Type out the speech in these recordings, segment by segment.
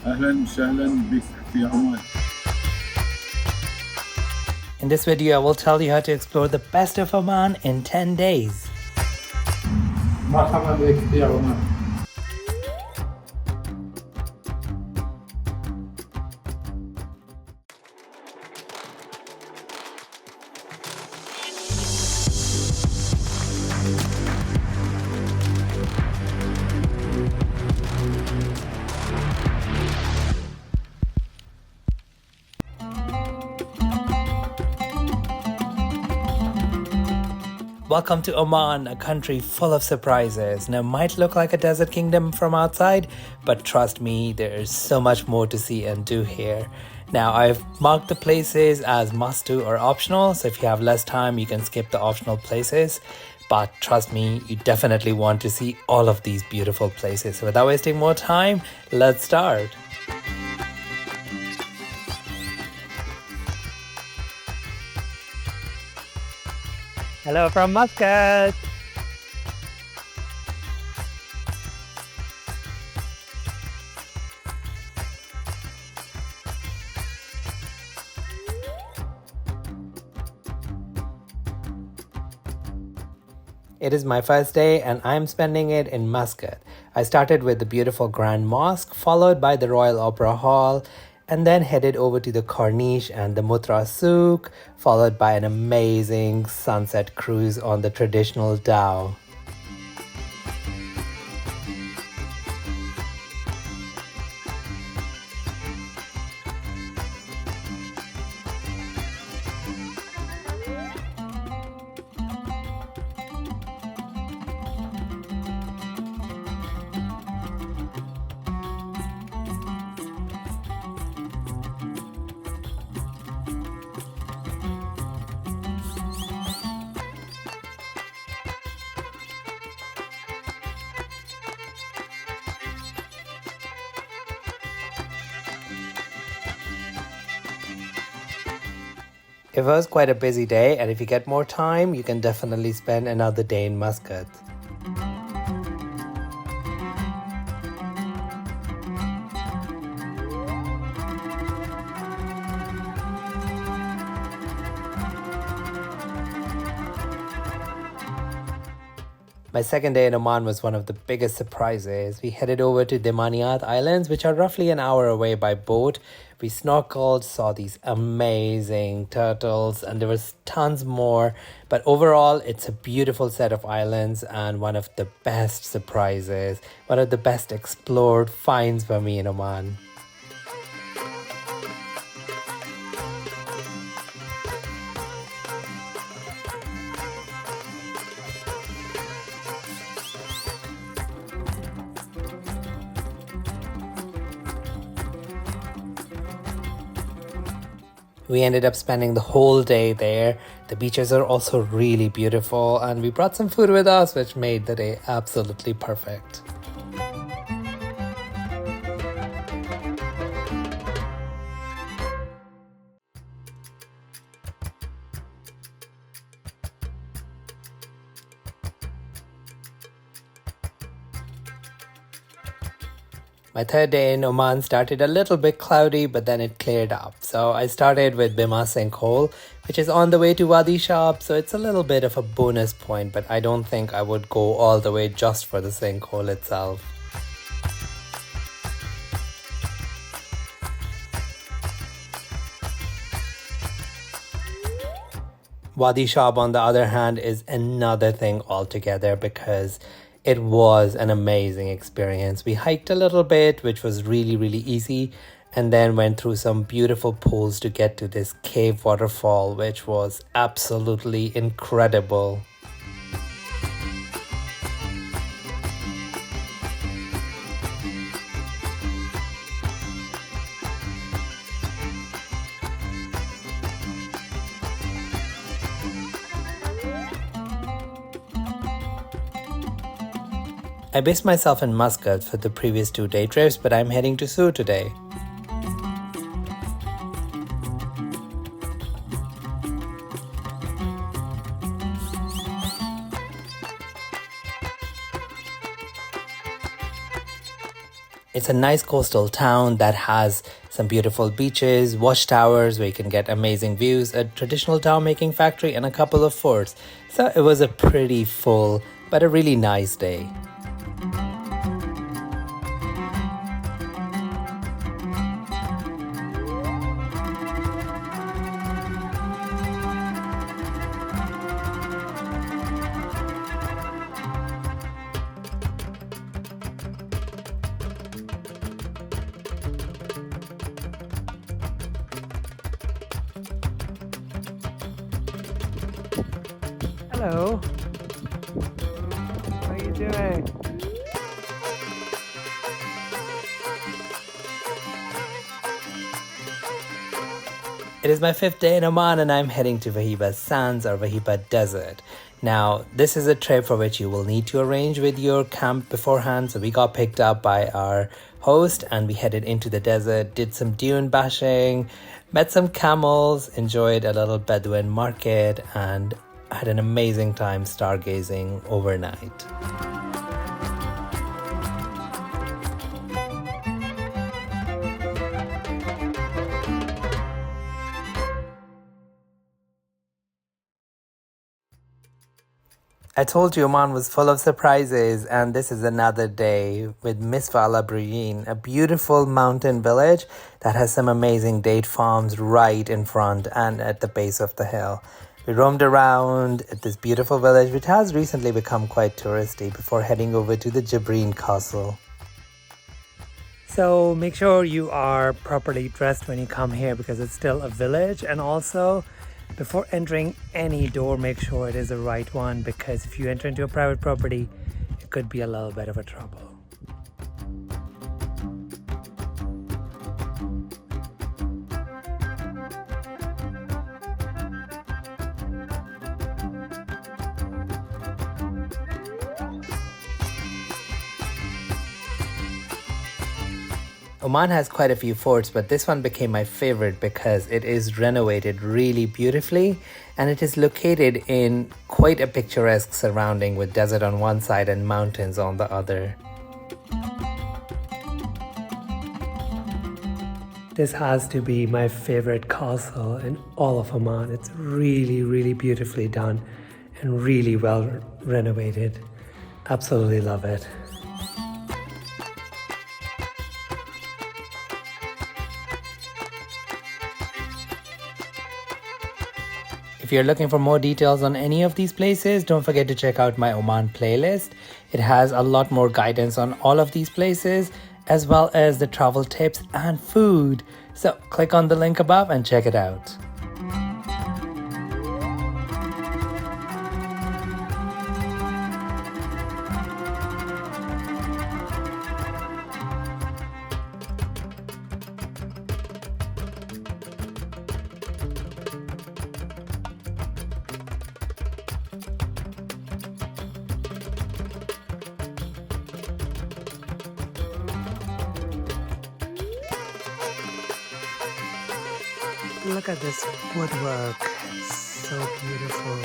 أهلا وسهلا بك في عمان. In this video, I will tell you how to explore the best of Oman in 10 days. مرحبا بك في عمان. Welcome to Oman, a country full of surprises. Now, it might look like a desert kingdom from outside, but trust me, there is so much more to see and do here. Now, I've marked the places as must do or optional, so if you have less time, you can skip the optional places. But trust me, you definitely want to see all of these beautiful places. So, without wasting more time, let's start. Hello from Muscat. It is my first day and I'm spending it in Muscat. I started with the beautiful Grand Mosque, followed by the Royal Opera Hall, and then headed over to the Corniche and the Mutra Souk, followed by an amazing sunset cruise on the traditional dhow. It was quite a busy day, and if you get more time, you can definitely spend another day in Muscat. My second day in Oman was one of the biggest surprises. We headed over to Demaniyat Islands, which are roughly an hour away by boat. We snorkeled, saw these amazing turtles, and there was tons more. But overall, it's a beautiful set of islands and one of the best surprises, one of the best explored finds for me in Oman. We ended up spending the whole day there. The beaches are also really beautiful, and we brought some food with us, which made the day absolutely perfect. My third day in Oman started a little bit cloudy, but then it cleared up. So I started with Bima Sinkhole, which is on the way to Wadi Shab. So it's a little bit of a bonus point, but I don't think I would go all the way just for the sinkhole itself. Wadi Shab, on the other hand, is another thing altogether because it was an amazing experience. We hiked a little bit, which was really, really easy, and then went through some beautiful pools to get to this cave waterfall, which was absolutely incredible. I based myself in Muscat for the previous 2 day trips, but I'm heading to Sou today. It's a nice coastal town that has some beautiful beaches, watchtowers where you can get amazing views, a traditional town making factory, and a couple of forts. So it was a pretty full but a really nice day. Hello. How are you doing? It is my 5th day in Oman and I'm heading to Wahiba Sands or Wahiba Desert. Now, this is a trip for which you will need to arrange with your camp beforehand. So we got picked up by our host and we headed into the desert, did some dune bashing, met some camels, enjoyed a little Bedouin market, and had an amazing time stargazing overnight. I told you Oman was full of surprises, and this is another day with Misfa Al Abriyeen, a beautiful mountain village that has some amazing date farms right in front and at the base of the hill. We roamed around at this beautiful village, which has recently become quite touristy, before heading over to the Jabreen Castle. So make sure you are properly dressed when you come here because it's still a village, and also before entering any door, make sure it is the right one, because if you enter into a private property, it could be a little bit of a trouble. Oman has quite a few forts, but this one became my favorite because it is renovated really beautifully and it is located in quite a picturesque surrounding with desert on one side and mountains on the other. This has to be my favorite castle in all of Oman. It's really, really beautifully done and really well renovated. Absolutely love it. If you're looking for more details on any of these places, don't forget to check out my Oman playlist. It has a lot more guidance on all of these places, as well as the travel tips and food. So click on the link above and check it out. Look at this woodwork, it's so beautiful.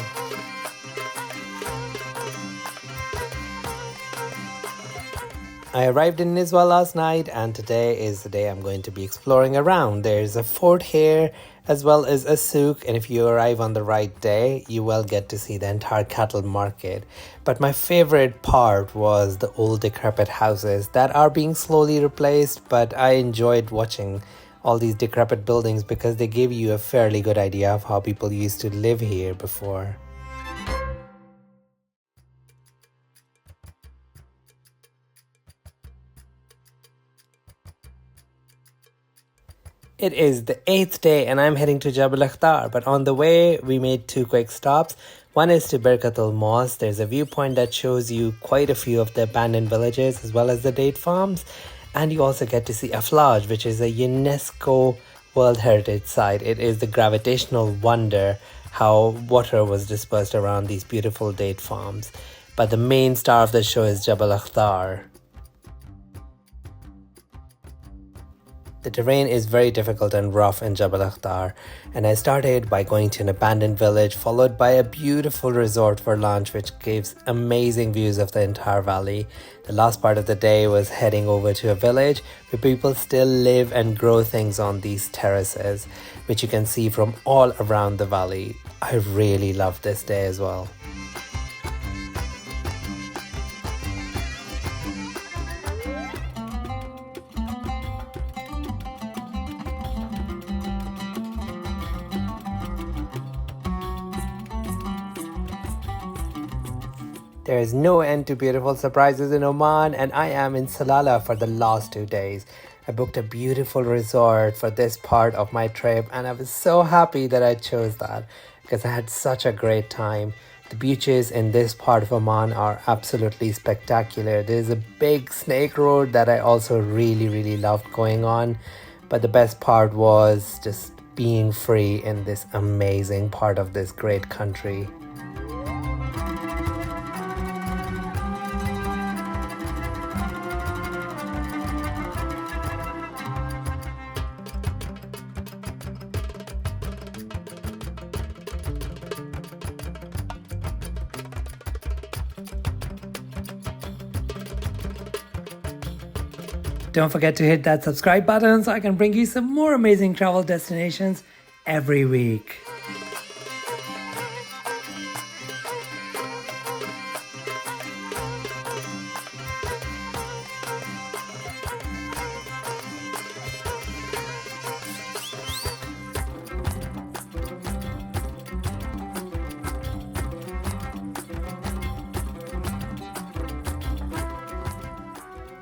I arrived in Nizwa last night and today is the day I'm going to be exploring around. There's a fort here as well as a souk, and if you arrive on the right day, you will get to see the entire cattle market. But my favorite part was the old decrepit houses that are being slowly replaced, but I enjoyed watching all these decrepit buildings because they give you a fairly good idea of how people used to live here before. It is the 8th day and I'm heading to Jabal Akhtar, but on the way we made 2 quick stops. One is to Berkatul Mosque. There's a viewpoint that shows you quite a few of the abandoned villages as well as the date farms. And you also get to see Aflaj, which is a UNESCO World Heritage Site. It is the gravitational wonder how water was dispersed around these beautiful date farms. But the main star of the show is Jabal Akhtar. The terrain is very difficult and rough in Jabal Akhtar, and I started by going to an abandoned village followed by a beautiful resort for lunch which gives amazing views of the entire valley. The last part of the day was heading over to a village where people still live and grow things on these terraces, which you can see from all around the valley. I really loved this day as well. There is no end to beautiful surprises in Oman, and I am in Salalah for the last 2 days. I booked a beautiful resort for this part of my trip, and I was so happy that I chose that because I had such a great time. The beaches in this part of Oman are absolutely spectacular. There's a big snake road that I also really loved going on, but the best part was just being free in this amazing part of this great country. Don't forget to hit that subscribe button so I can bring you some more amazing travel destinations every week.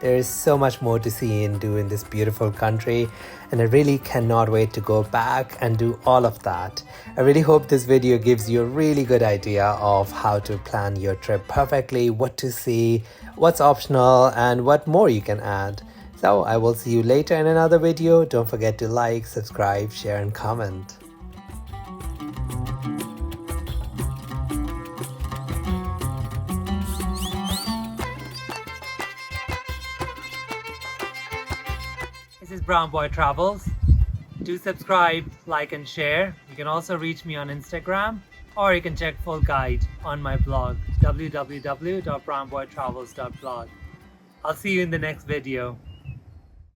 There is so much more to see and do in this beautiful country, and I really cannot wait to go back and do all of that. I really hope this video gives you a really good idea of how to plan your trip perfectly, what to see, what's optional, and what more you can add. So I will see you later in another video. Don't forget to like, subscribe, share, and comment. This is Brown Boy Travels. Do subscribe, like, and share. You can also reach me on Instagram, or you can check full guide on my blog www.brownboytravels.blog. I'll see you in the next video.